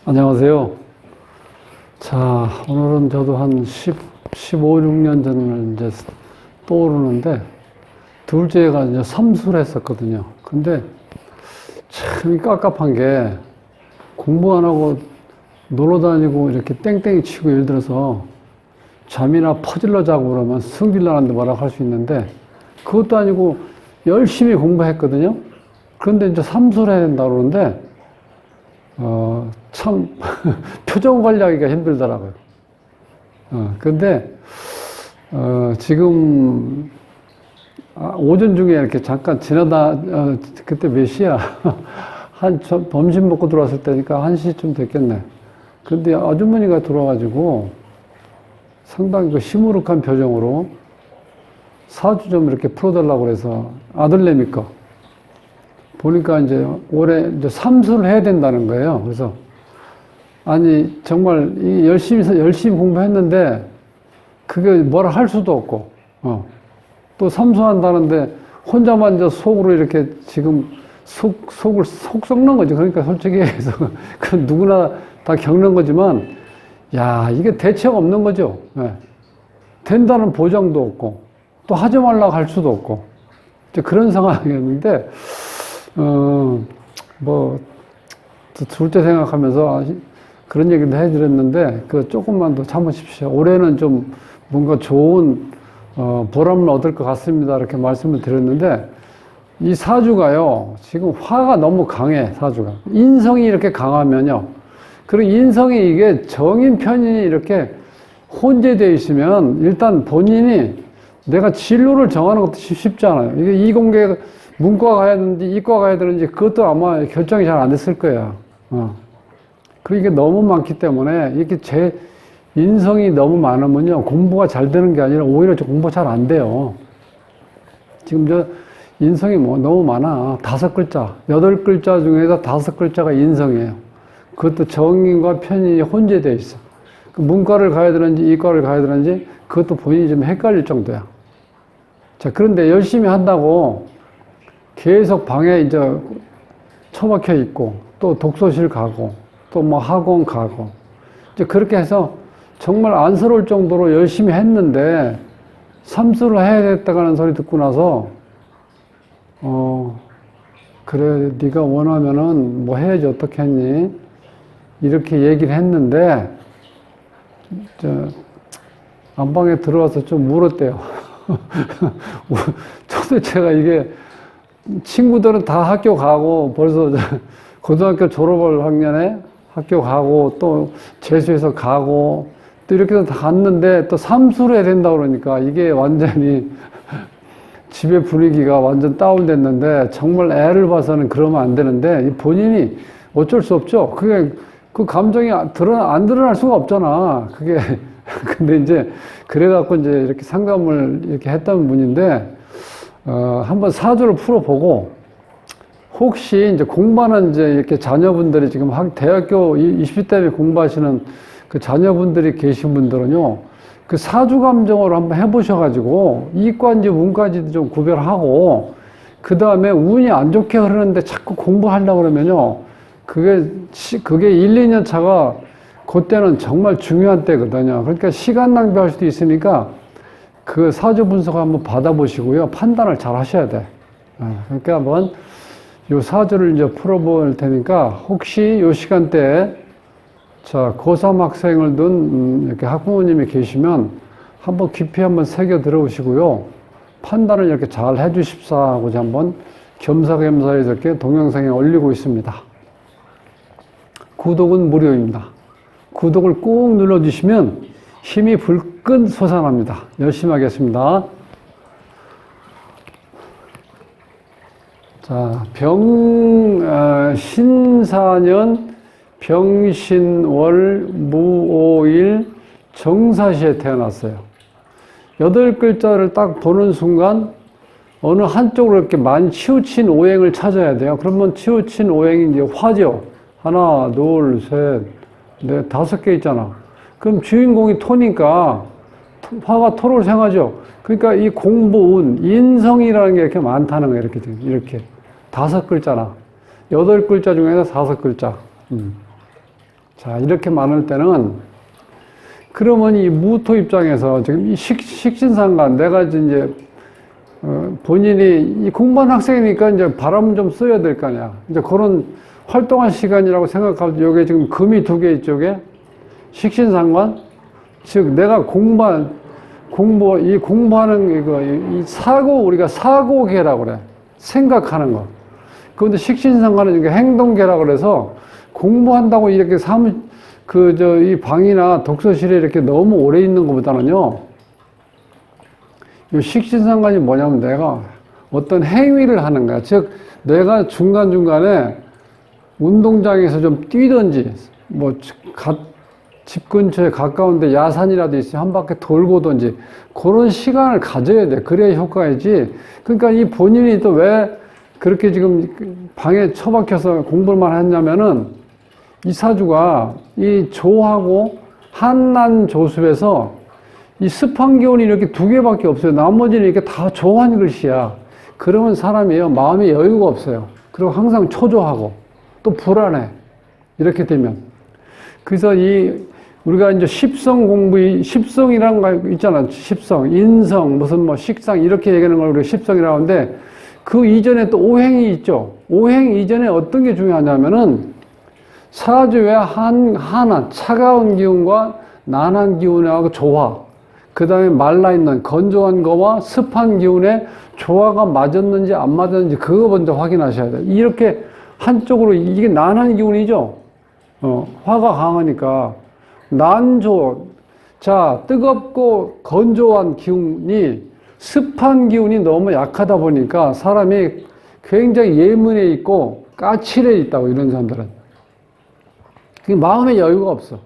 안녕하세요. 자, 오늘은 저도 한 15, 16년 전을 이제 떠오르는데, 둘째가 이제 삼수를 했었거든요. 근데 참 깝깝한 게 공부 안 하고 놀러 다니고 이렇게 땡땡이 치고 예를 들어서 잠이나 퍼질러 자고 그러면 승질 나는데 뭐라고 할 수 있는데, 그것도 아니고 열심히 공부했거든요. 그런데 이제 삼수를 해야 된다고 그러는데, 참, 표정 관리하기가 힘들더라고요. 근데, 지금, 오전 중에 이렇게 잠깐 지나다, 그때 몇 시야? 점심 먹고 들어왔을 때니까 1시쯤 됐겠네. 근데 아주머니가 들어와가지고 상당히 그 시무룩한 표정으로 사주 좀 이렇게 풀어달라고 그래서 아들내미 거. 보니까 이제 올해 이제 삼수를 해야 된다는 거예요. 그래서 아니 정말 열심히 공부했는데 그게 뭐라 할 수도 없고 또 삼수한다는데 혼자만 이제 속으로 이렇게 지금 속을 속 썩는 거죠. 그러니까 솔직히 해서 그 누구나 다 겪는 거지만 야 이게 대책 없는 거죠. 네. 된다는 보장도 없고 또 하지 말라고 할 수도 없고 이제 그런 상황이었는데. 둘째 생각하면서 그런 얘기도 해드렸는데, 조금만 더 참으십시오. 올해는 좀 뭔가 좋은, 보람을 얻을 것 같습니다. 이렇게 말씀을 드렸는데, 이 사주가요, 지금 화가 너무 강해, 사주가. 인성이 이렇게 강하면요. 그리고 인성이 이게 정인, 편인이 이렇게 혼재되어 있으면, 일단 본인이 내가 진로를 정하는 것도 쉽지 않아요. 이게 이공계, 문과 가야 되는지 이과 가야 되는지 그것도 아마 결정이 잘 안 됐을 거예요. 그리고 이게 너무 많기 때문에 이렇게 제 인성이 너무 많으면요 공부가 잘 되는 게 아니라 오히려 공부가 잘 안 돼요. 지금 저 인성이 너무 많아. 5글자, 8글자 중에서 5글자가 인성이에요. 그것도 정인과 편인이 혼재되어 있어. 문과를 가야 되는지 이과를 가야 되는지 그것도 본인이 좀 헷갈릴 정도야. 자, 그런데 열심히 한다고 계속 방에 이제 처박혀 있고, 또 독서실 가고, 또 뭐 학원 가고, 이제 그렇게 해서 정말 안쓰러울 정도로 열심히 했는데, 삼수를 해야 됐다가는 소리 듣고 나서, 그래, 네가 원하면은 뭐 해야지 어떻게 했니? 이렇게 얘기를 했는데, 안방에 들어와서 좀 물었대요. 도대체가 이게, 친구들은 다 학교 가고 벌써 고등학교 졸업을 학년에 학교 가고 또 재수해서 가고 또 이렇게 해서 다 갔는데 또 삼수를 해야 된다고 그러니까 이게 완전히 집의 분위기가 완전 다운됐는데 정말 애를 봐서는 그러면 안 되는데 본인이 어쩔 수 없죠. 그게 그 감정이 안 드러날 수가 없잖아. 그게 근데 이제 그래갖고 이제 이렇게 상담을 이렇게 했던 분인데 한번 사주를 풀어보고, 혹시 이제 공부하는 이제 이렇게 자녀분들이 지금 대학교 20대 공부하시는 그 자녀분들이 계신 분들은요, 그 사주 감정으로 한번 해보셔가지고, 이과인지 문과인지 좀 구별하고, 그 다음에 운이 안 좋게 흐르는데 자꾸 공부하려고 그러면요, 그게 1, 2년 차가 그때는 정말 중요한 때거든요. 그러니까 시간 낭비할 수도 있으니까, 그 사주 분석 한번 받아보시고요. 판단을 잘 하셔야 돼. 그러니까 한번 요 사주를 이제 풀어볼 테니까 혹시 요 시간대에 자, 고3 학생을 둔 이렇게 학부모님이 계시면 한번 깊이 한번 새겨 들어오시고요. 판단을 이렇게 잘 해주십사 하고 한번 겸사겸사 이렇게 동영상에 올리고 있습니다. 구독은 무료입니다. 구독을 꾹 눌러주시면 힘이 불끈 솟아납니다. 열심히 하겠습니다. 자, 신사년 병신월 무오일 정사시에 태어났어요. 8글자를 딱 보는 순간 어느 한쪽으로 이렇게 많이 치우친 오행을 찾아야 돼요. 그러면 치우친 오행이 이제 화죠. 하나, 둘, 셋, 넷, 5개 있잖아. 그럼 주인공이 토니까 화가 토를 생하죠. 그러니까 이 공부운, 인성이라는 게 이렇게 많다는 거예요. 이렇게. 5글자나. 8글자 중에서 5글자. 자, 이렇게 많을 때는, 그러면 이 무토 입장에서 지금 이 식신상관, 내가 이제, 본인이 이 공부한 학생이니까 이제 바람 좀 써야 될 거 아니야. 이제 그런 활동할 시간이라고 생각하고, 여기 지금 금이 2개 이쪽에 식신상관, 즉, 내가 공부하는 이거, 이 사고, 우리가 사고계라고 그래. 생각하는 거. 그런데 식신상관은 이게 행동계라고 그래서 공부한다고 이렇게 이 방이나 독서실에 이렇게 너무 오래 있는 것보다는요, 이 식신상관이 뭐냐면 내가 어떤 행위를 하는 거야. 즉, 내가 중간중간에 운동장에서 좀 뛰든지, 집 근처에 가까운데 야산이라도 있으면 한 바퀴 돌고든지, 그런 시간을 가져야 돼. 그래야 효과이지. 그러니까 이 본인이 또 왜 그렇게 지금 방에 처박혀서 공부만 했냐면은, 이 사주가 이 조하고 한난 조습에서 이 습한 기운이 이렇게 2개밖에 없어요. 나머지는 이렇게 다 조한 글씨야. 그러면 사람이요, 마음에 여유가 없어요. 그리고 항상 초조하고 또 불안해. 이렇게 되면. 그래서 우리가 이제 십성이라는 거 있잖아. 십성, 인성, 무슨 식상, 이렇게 얘기하는 걸 우리가 십성이라고 하는데, 그 이전에 또 오행이 있죠. 오행 이전에 어떤 게 중요하냐면은, 사주의 한한, 차가운 기운과 난한 기운하고 조화, 그 다음에 말라있는 건조한 거와 습한 기운의 조화가 맞았는지 안 맞았는지 그거 먼저 확인하셔야 돼요. 이렇게 한쪽으로, 이게 난한 기운이죠. 화가 강하니까. 난조, 자, 뜨겁고 건조한 기운이, 습한 기운이 너무 약하다 보니까 사람이 굉장히 예민해 있고 까칠해 있다고, 이런 사람들은. 마음에 여유가 없어.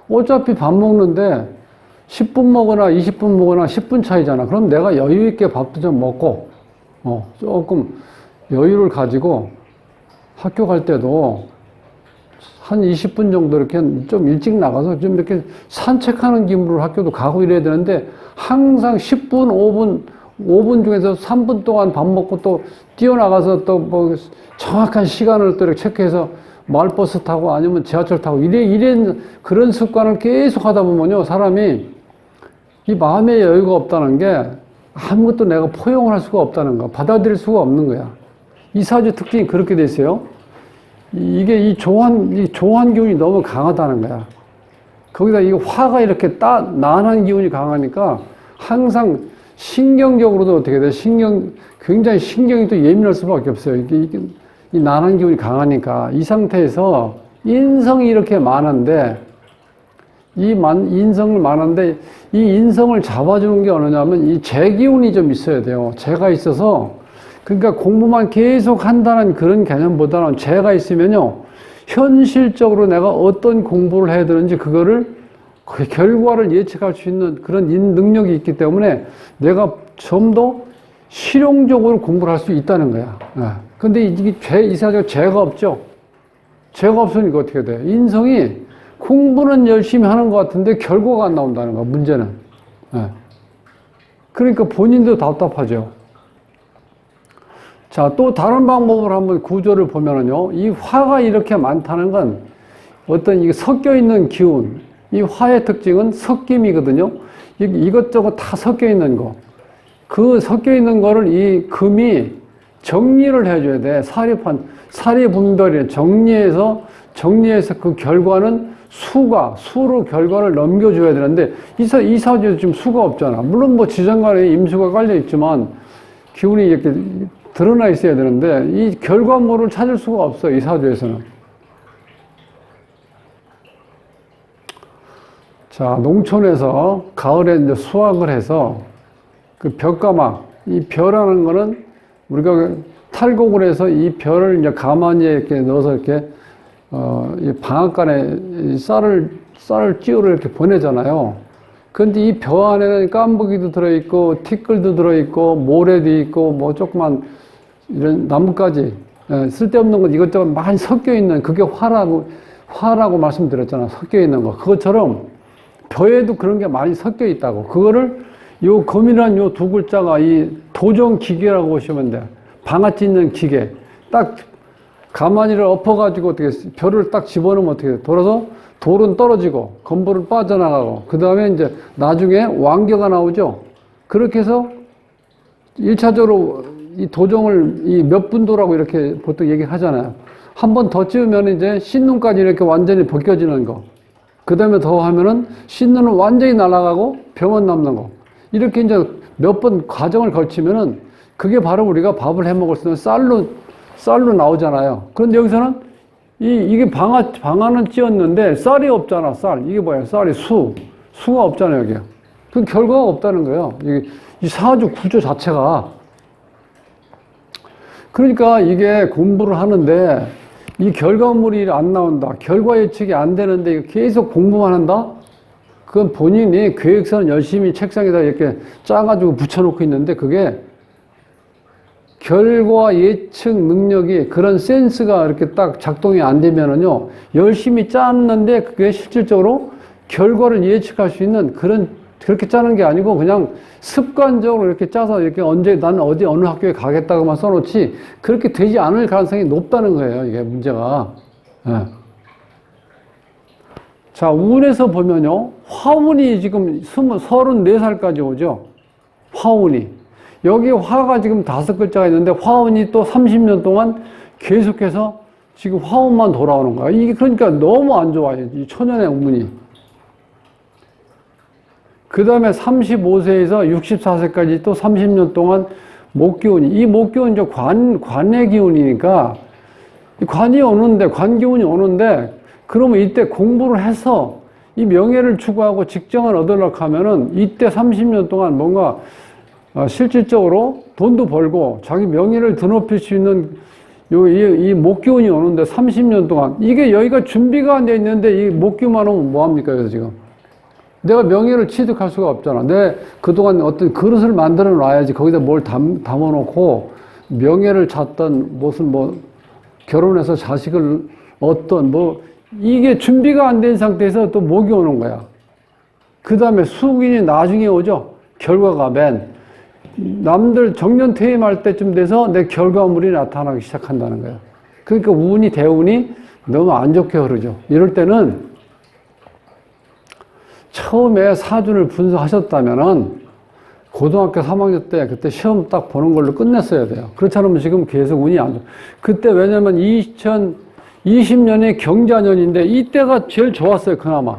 어차피 밥 먹는데 10분 먹거나 20분 먹거나 10분 차이잖아. 그럼 내가 여유 있게 밥도 좀 먹고, 조금 여유를 가지고 학교 갈 때도 한 20분 정도 이렇게 좀 일찍 나가서 좀 이렇게 산책하는 기분으로 학교도 가고 이래야 되는데, 항상 10분, 5분 중에서 3분 동안 밥 먹고 또 뛰어나가서 또 정확한 시간을 또 이렇게 체크해서 마을버스 타고 아니면 지하철 타고 그런 습관을 계속 하다 보면요, 사람이 이 마음의 여유가 없다는 게 아무것도 내가 포용을 할 수가 없다는 거, 받아들일 수가 없는 거야. 이 사주 특징이 그렇게 돼 있어요. 이게 이 조한 기운이 너무 강하다는 거야. 거기다 이 화가 이렇게 난한 기운이 강하니까 항상 신경적으로도 어떻게 돼? 굉장히 신경이 또 예민할 수밖에 없어요. 이 난한 기운이 강하니까. 이 상태에서 인성이 이렇게 많은데, 인성을 많은데, 이 인성을 잡아주는 게 어느냐면 이 재기운이 좀 있어야 돼요. 재가 있어서, 그러니까 공부만 계속 한다는 그런 개념보다는 재가 있으면요, 현실적으로 내가 어떤 공부를 해야 되는지 그 결과를 예측할 수 있는 그런 능력이 있기 때문에 내가 좀 더 실용적으로 공부를 할 수 있다는 거야. 근데 이 사주가 재가 없죠. 재가 없으니까 어떻게 돼? 인성이 공부는 열심히 하는 것 같은데 결과가 안 나온다는 거야, 문제는. 그러니까 본인도 답답하죠. 자, 또 다른 방법으로 한번 구조를 보면은요, 이 화가 이렇게 많다는 건 어떤 이게 섞여 있는 기운, 이 화의 특징은 섞임이거든요. 이것저것 다 섞여 있는 거. 그 섞여 있는 거를 이 금이 정리를 해줘야 돼. 사리분별이 정리해서 그 결과는 수로 결과를 넘겨줘야 되는데, 이 사주에서 지금 수가 없잖아. 물론 지정간에 임수가 깔려 있지만, 기운이 이렇게 드러나 있어야 되는데, 이 결과물을 찾을 수가 없어, 이 사주에서는. 자, 농촌에서 가을에 이제 수확을 해서 그 벼가막, 이 벼라는 거는 우리가 탈곡을 해서 이 벼를 이제 가마니에 이렇게 넣어서 이렇게, 이 방앗간에 쌀을 찌우러 이렇게 보내잖아요. 근데 이 벼 안에는 깐부기도 들어있고, 티끌도 들어있고, 모래도 있고, 조그만 이런 나뭇가지, 쓸데없는 것 이것저것 많이 섞여 있는, 그게 화라고 말씀드렸잖아. 섞여 있는 거. 그것처럼 벼에도 그런 게 많이 섞여 있다고. 그거를 요 금이란 요 2글자가 이 도정기계라고 보시면 돼요. 방아 찢는 기계. 딱 가만히를 엎어가지고 어떻게 별을 딱 집어넣으면 어떻게 돼? 돌아서 돌은 떨어지고 건물은 빠져나가고 그 다음에 이제 나중에 완겨가 나오죠. 그렇게 해서 1차적으로 이 도종을 이 몇 분도라고 이렇게 보통 얘기를 하잖아요. 한 번 더 찌우면 이제 신눈까지 이렇게 완전히 벗겨지는 거. 그 다음에 더 하면은 신눈은 완전히 날아가고 병원 남는 거. 이렇게 이제 몇 번 과정을 거치면은 그게 바로 우리가 밥을 해 먹을 수 있는 쌀로 나오잖아요. 그런데 여기서는 이게 방아는 찧었는데 쌀이 없잖아, 쌀. 이게 뭐야? 쌀이 수가 없잖아요, 여기. 그 결과가 없다는 거예요. 이 사주 구조 자체가. 그러니까 이게 공부를 하는데 이 결과물이 안 나온다. 결과 예측이 안 되는데 계속 공부만 한다? 그건 본인이 계획서는 열심히 책상에다 이렇게 짜가지고 붙여놓고 있는데 그게 결과 예측 능력이 그런 센스가 이렇게 딱 작동이 안 되면은요, 열심히 짰는데 그게 실질적으로 결과를 예측할 수 있는 그렇게 짜는 게 아니고 그냥 습관적으로 이렇게 짜서 이렇게 나는 어느 학교에 가겠다고만 써놓지 그렇게 되지 않을 가능성이 높다는 거예요, 이게 문제가. 네. 자, 운에서 보면요, 화운이 지금 34살까지 오죠. 화운이. 여기 화가 지금 5글자가 있는데 화운이 또 30년 동안 계속해서 지금 화운만 돌아오는 거야. 이게 그러니까 너무 안 좋아요. 이 초년의 운이. 그 다음에 35세에서 64세까지 또 30년 동안 목기운이. 이 목기운이 관의 기운이니까 관이 오는데, 관기운이 오는데 그러면 이때 공부를 해서 이 명예를 추구하고 직장을 얻으려고 하면은 이때 30년 동안 뭔가 실질적으로 돈도 벌고 자기 명예를 드높일 수 있는 이 목기운이 오는데 30년 동안 이게 여기가 준비가 안 돼 있는데 이 목기운만 오면 뭐합니까? 그래서 지금 내가 명예를 취득할 수가 없잖아. 내 그동안 어떤 그릇을 만들어 놔야지 거기다 뭘 담아놓고 명예를 찾던 무슨 결혼해서 자식을 얻던 이게 준비가 안 된 상태에서 또 목이 오는 거야. 그 다음에 수긴이 나중에 오죠. 결과가 남들 정년 퇴임할 때쯤 돼서 내 결과물이 나타나기 시작한다는 거예요. 그러니까 대운이 너무 안 좋게 흐르죠. 이럴 때는 처음에 사주를 분석하셨다면은 고등학교 3학년 때 그때 시험 딱 보는 걸로 끝냈어야 돼요. 그렇지 않으면 지금 계속 운이 안 좋아. 그때 왜냐면 2020년이 경자년인데 이때가 제일 좋았어요, 그나마.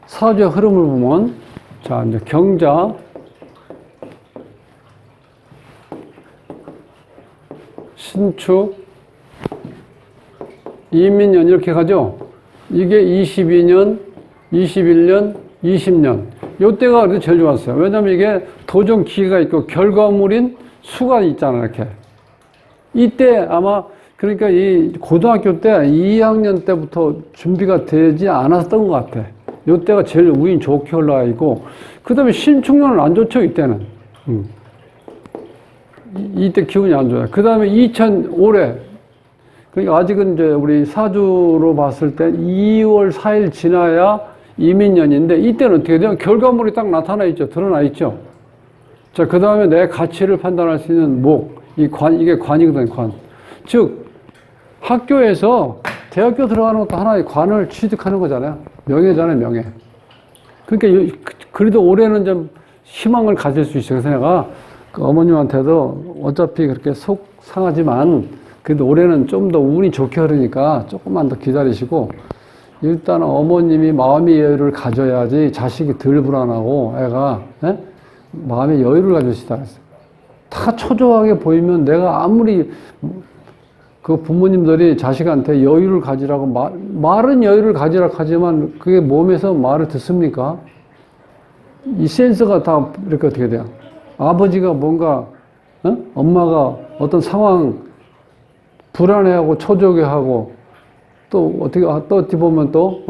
사주의 흐름을 보면 자, 이제 경자 신축, 이민년 이렇게 가죠. 이게 22년, 21년, 20년. 요때가 그래도 제일 좋았어요. 왜냐면 이게 도전 기회가 있고 결과물인 수가 있잖아요, 이렇게. 이때 아마 그러니까 이 고등학교 때 2학년 때부터 준비가 되지 않았던 것 같아. 요때가 제일 운이 좋게 올라가 있고 그 다음에 신축년은 안 좋죠, 이때는. 이때 기운이 안 좋아요. 그 다음에 2005래. 그러니까 아직은 이제 우리 사주로 봤을 때 2월 4일 지나야 이민년인데 이때는 어떻게 돼요? 결과물이 딱 나타나 있죠. 드러나 있죠. 자, 그 다음에 내 가치를 판단할 수 있는 이게 관이거든요, 관. 즉, 학교에서 대학교 들어가는 것도 하나의 관을 취득하는 거잖아요. 명예잖아요, 명예. 그러니까 그래도 올해는 좀 희망을 가질 수 있어요. 그래서 내가 그 어머님한테도 어차피 그렇게 속 상하지만 그래도 올해는 좀 더 운이 좋게 흐르니까 조금만 더 기다리시고 일단 어머님이 마음의 여유를 가져야지 자식이 덜 불안하고 애가 마음의 여유를 가지시다 했어요. 다 초조하게 보이면 내가 아무리 그 부모님들이 자식한테 여유를 가지라고 말은 여유를 가지라고 하지만 그게 몸에서 말을 듣습니까? 이 센서가 다 이렇게 어떻게 돼요? 아버지가 뭔가 엄마가 어떤 상황 불안해하고 초조해하고 또 어떻게 보면 또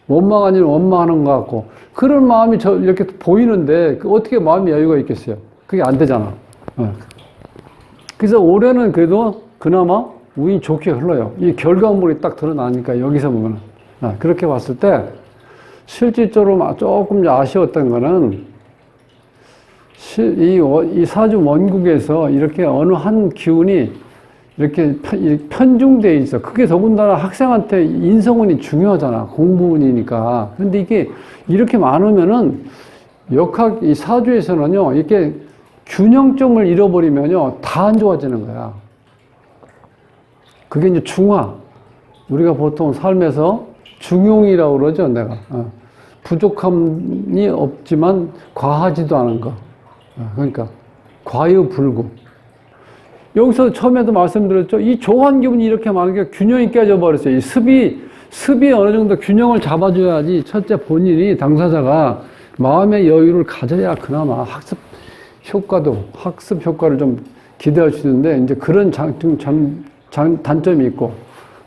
원망 아닌 원망하는 것 같고 그런 마음이 이렇게 보이는데 어떻게 마음의 여유가 있겠어요? 그게 안 되잖아. 그래서 올해는 그래도 그나마 운이 좋게 흘러요. 이 결과물이 딱 드러나니까 여기서 보면 그렇게 봤을 때 실질적으로 조금 아쉬웠던 거는 이 사주 원국에서 이렇게 어느 한 기운이 이렇게 편중돼 있어. 그게 더군다나 학생한테 인성운이 중요하잖아. 공부운이니까. 근데 이게 이렇게 많으면은 이 사주에서는요, 이렇게 균형점을 잃어버리면요, 다 안 좋아지는 거야. 그게 이제 중화. 우리가 보통 삶에서 중용이라고 그러죠, 내가. 부족함이 없지만 과하지도 않은 거. 그러니까 과유불급. 여기서 처음에도 말씀드렸죠. 이 조한 기운이 이렇게 많은 게 균형이 깨져버렸어요. 이 습이 어느 정도 균형을 잡아줘야지 첫째 본인이 당사자가 마음의 여유를 가져야 그나마 학습 효과를 좀 기대할 수 있는데 이제 그런 단점이 있고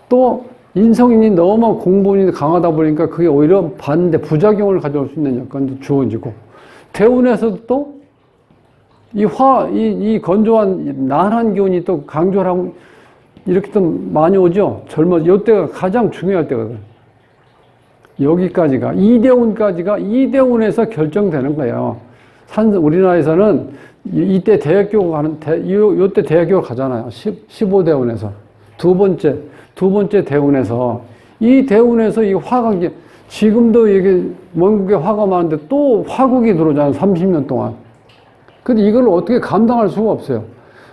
또 인성인이 너무 공부운이 강하다 보니까 그게 오히려 반대 부작용을 가져올 수 있는 여건도 주어지고 대운에서도 또 이 건조한 난한 기운이 또 강조를 하고 이렇게 또 많이 오죠. 이때가 가장 중요할 때거든. 여기까지가 이대운에서 결정되는 거예요. 우리나라에서는 이때 요때 대학교를 가잖아요. 15대운에서 두 번째 대운에서 이 대운에서 이 화각이 지금도 이게 원국에 화가 많은데 또 화국이 들어오잖아요. 30년 동안. 근데 이걸 어떻게 감당할 수가 없어요.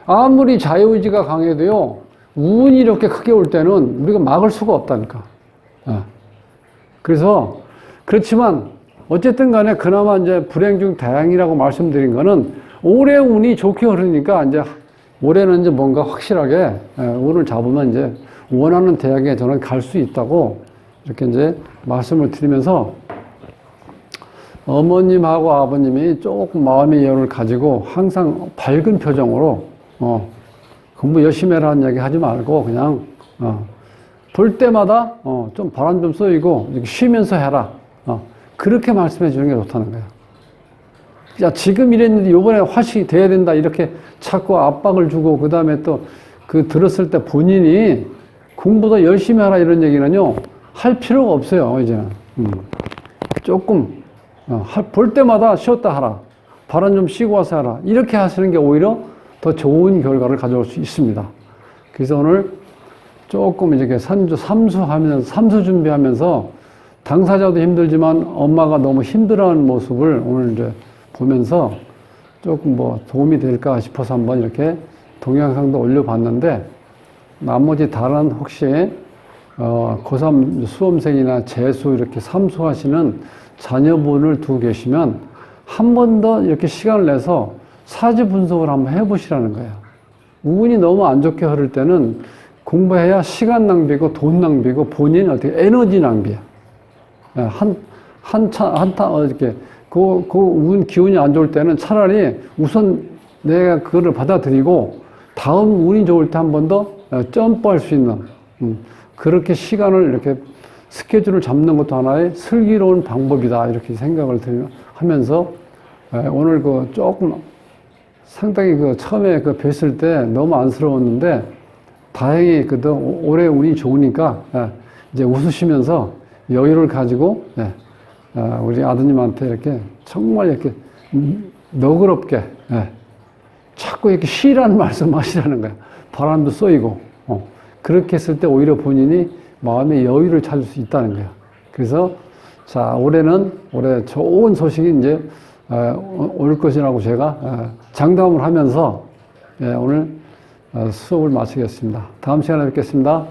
아무리 자유의지가 강해도요, 운이 이렇게 크게 올 때는 우리가 막을 수가 없다니까. 그래서, 그렇지만, 어쨌든 간에 그나마 이제 불행 중 다행이라고 말씀드린 거는 올해 운이 좋게 흐르니까 이제 올해는 이제 뭔가 확실하게 운을 잡으면 이제 원하는 대학에 저는 갈 수 있다고 이렇게 이제 말씀을 드리면서 어머님하고 아버님이 조금 마음의 여유를 가지고 항상 밝은 표정으로 공부 열심히 해라는 얘기 하지 말고 그냥 볼 때마다 좀 바람 좀 쏘이고 쉬면서 해라. 그렇게 말씀해 주는 게 좋다는 거예요. 야, 지금 이랬는데 요번에 화시 돼야 된다 이렇게 자꾸 압박을 주고 그 다음에 또 들었을 때 본인이 공부도 열심히 하라 이런 얘기는요 할 필요가 없어요. 이제는 조금 볼 때마다 쉬었다 하라. 바람 좀 쉬고 와서 하라. 이렇게 하시는 게 오히려 더 좋은 결과를 가져올 수 있습니다. 그래서 오늘 조금 이렇게 삼수 준비하면서 당사자도 힘들지만 엄마가 너무 힘들어하는 모습을 오늘 이제 보면서 조금 뭐 도움이 될까 싶어서 한번 이렇게 동영상도 올려봤는데 나머지 다른 혹시 고3 수험생이나 재수 이렇게 삼수하시는 자녀분을 두고 계시면 한 번 더 이렇게 시간을 내서 사주 분석을 한번 해보시라는 거예요. 운이 너무 안 좋게 흐를 때는 공부해야 시간 낭비고 돈 낭비고 본인 어떻게 에너지 낭비야. 이렇게 운 기운이 안 좋을 때는 차라리 우선 내가 그거를 받아들이고 다음 운이 좋을 때 한 번 더 점프할 수 있는 그렇게 시간을 이렇게 스케줄을 잡는 것도 하나의 슬기로운 방법이다 이렇게 생각을 하면서 오늘 조금 상당히 처음에 뵀을 때 너무 안쓰러웠는데 다행히 올해 운이 좋으니까 이제 웃으시면서 여유를 가지고 우리 아드님한테 이렇게 정말 이렇게 너그럽게 자꾸 이렇게 쉬라는 말씀하시라는 거야. 바람도 쏘이고 그렇게 했을 때 오히려 본인이 마음의 여유를 찾을 수 있다는 거예요. 그래서 자 올해 좋은 소식이 이제 올 것이라고 제가 장담을 하면서 오늘 수업을 마치겠습니다. 다음 시간에 뵙겠습니다.